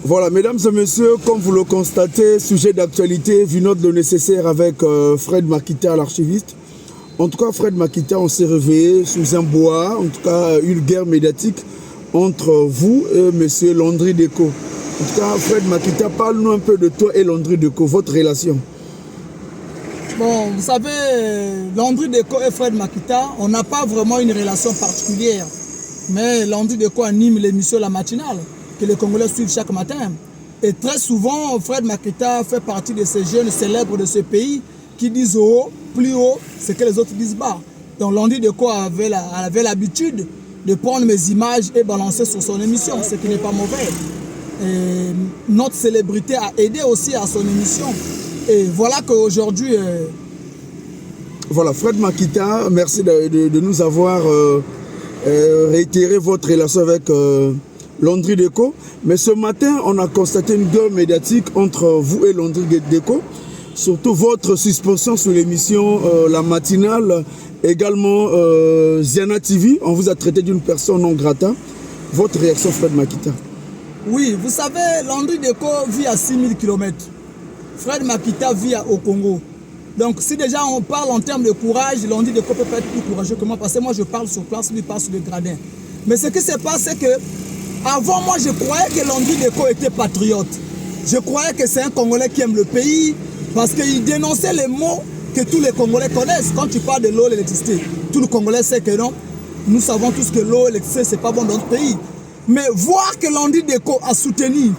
Voilà, mesdames et messieurs, comme vous le constatez, sujet d'actualité, vu notre le nécessaire avec Fred Makita, l'archiviste. En tout cas, Fred Makita, on s'est réveillé sous un bois, en tout cas, une guerre médiatique entre vous et monsieur Landry Deco. En tout cas, Fred Makita, parle-nous un peu de toi et Landry Deco, votre relation. Bon, vous savez, Landry Deco et Fred Makita, on n'a pas vraiment une relation particulière. Mais Landry Deco anime l'émission La Matinale, que les Congolais suivent chaque matin. Et très souvent, Fred Makita fait partie de ces jeunes célèbres de ce pays qui disent haut, plus haut, ce que les autres disent bas. Donc Landry Deco avait l'habitude de prendre mes images et balancer sur son émission, ce qui n'est pas mauvais. Et notre célébrité a aidé aussi à son émission. Et voilà qu'aujourd'hui... Voilà, Fred Makita, merci de nous avoir réitéré votre relation avec Landry Deco. Mais ce matin, on a constaté une guerre médiatique entre vous et Landry Deco. Surtout votre suspension sur l'émission La Matinale, également Ziana TV. On vous a traité d'une personne non grata. Votre réaction, Fred Makita? Oui, vous savez, Landry Deco vit à 6000 km. Fred Makita vit au Congo. Donc si déjà on parle en termes de courage, Landry Deco peut pas être plus courageux que moi parce que moi je parle sur place, lui parle sur le gradin. Mais ce qui se passe, c'est que avant moi je croyais que Landry Deco était patriote. Je croyais que c'est un Congolais qui aime le pays parce qu'il dénonçait les mots que tous les Congolais connaissent. Quand tu parles de l'eau et l'électricité, tout le Congolais sait que non. Nous savons tous que l'eau et l'électricité c'est pas bon dans notre pays. Mais voir que Landry Deco a soutenu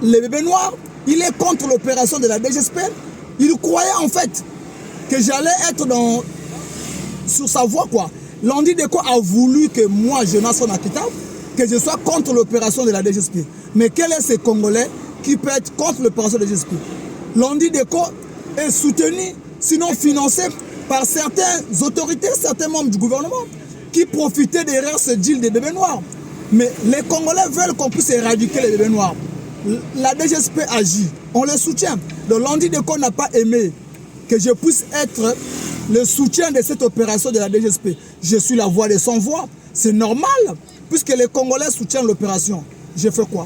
les bébés noirs, il est contre l'opération de la DGSP. Il croyait en fait que j'allais être sur sa voie, quoi. Landry Deco a voulu que moi, Jonas Makita, que je sois contre l'opération de la DGSP. Mais quel est ce Congolais qui peut être contre l'opération de la DGSP? Landry Deco est soutenu, sinon financé par certaines autorités, certains membres du gouvernement qui profitaient derrière ce deal des bébés noirs. Mais les Congolais veulent qu'on puisse éradiquer les bébés noirs. La DGSP agit, on les soutient. Donc Landry Deco n'a pas aimé que je puisse être le soutien de cette opération de la DGSP. Je suis la voix de son voix. C'est normal, puisque les Congolais soutiennent l'opération. Je fais quoi?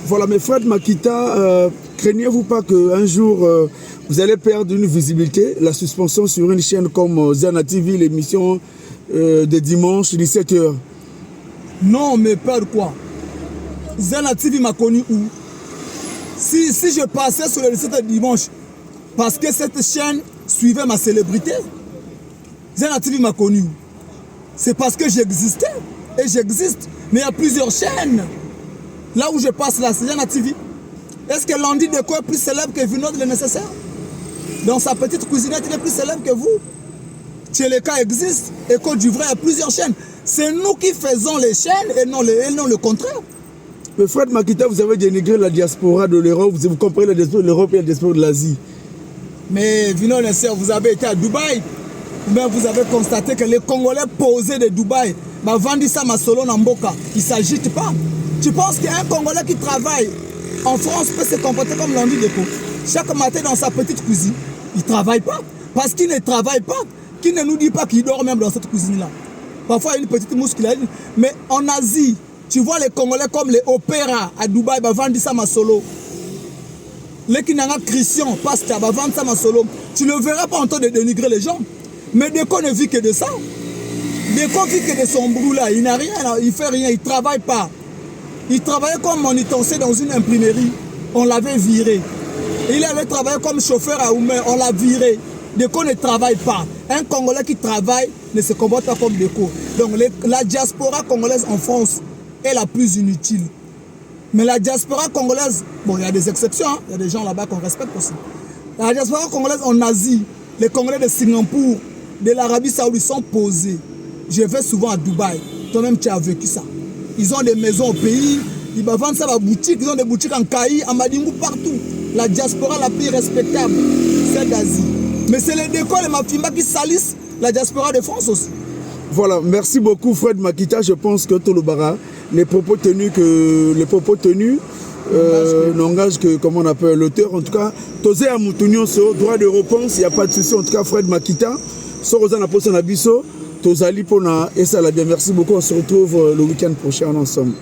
Voilà, mais Fred Makita, craignez-vous pas qu'un jour vous allez perdre une visibilité, la suspension sur une chaîne comme Ziana TV, l'émission de dimanche 17h? Non, mais peur quoi? Ziana TV m'a connu où? Si je passais sur le 17 dimanche, parce que cette chaîne suivait ma célébrité, Ziana TV m'a connu où? C'est parce que j'existais, et j'existe. Mais il y a plusieurs chaînes. Là où je passe là, c'est Ziana TV. Est-ce que Landry Deco est plus célèbre que Vinod le nécessaire? Dans sa petite cuisinette, il est plus célèbre que vous. Tcheleka existe, et Côte d'Ivoire, il y a plusieurs chaînes. C'est nous qui faisons les chaînes et non le contraire. Mais Fred Makita, vous avez dénigré la diaspora de l'Europe, vous comprenez la diaspora de l'Europe et la diaspora de l'Asie. Mais Vino Nesser, vous avez été à Dubaï, mais vous avez constaté que les Congolais posés de Dubaï, vendent ça ma solo Namboka, ils ne s'agitent pas. Tu penses qu'un Congolais qui travaille en France peut se comporter comme Landry Deco? Chaque matin dans sa petite cuisine, il ne travaille pas. Parce qu'il ne travaille pas, qu'il ne nous dit pas qu'il dort même dans cette cuisine-là. Parfois, il y a une petite mousse qu'il a. Mais en Asie, tu vois les Congolais comme les opéras à Dubaï, vendent ça ma solo. Les Kinanga Christian, pasteur, vendent ça ma solo. Tu ne le verras pas en train de dénigrer les gens. Mais Deco ne vit que de ça. Deco vit que de son brou là. Il n'a rien, il ne fait rien, il ne travaille pas. Il travaillait comme monitorcé dans une imprimerie. On l'avait viré. Il allait travailler comme chauffeur à Oumé. On l'a viré. Deco ne travaille pas. Un Congolais qui travaille ne se comporte pas comme Deco. Donc la diaspora congolaise en France est la plus inutile. Mais la diaspora congolaise, bon, il y a des exceptions, hein? Il y a des gens là-bas qu'on respecte aussi. La diaspora congolaise en Asie, les Congolais de Singapour, de l'Arabie Saoudite sont posés. Je vais souvent à Dubaï. Toi-même, tu as vécu ça. Ils ont des maisons au pays, ils vendent ça à la boutique, ils ont des boutiques en Kaï, en Madingou, partout. La diaspora la plus respectable, c'est d'Asie. Mais c'est les Deco et les Mafimba qui salissent la diaspora de France aussi. Voilà, merci beaucoup Fred Makita. Je pense que Tolobara, les propos tenus n'engagent que, comment on appelle, l'auteur. En tout cas, Tosé à Moutounion, sur droit de réponse, il n'y a pas de souci. En tout cas, Fred Makita, Sorosa na poste na biso, Tozali Pona et ça la bien. Merci beaucoup. On se retrouve le week-end prochain ensemble.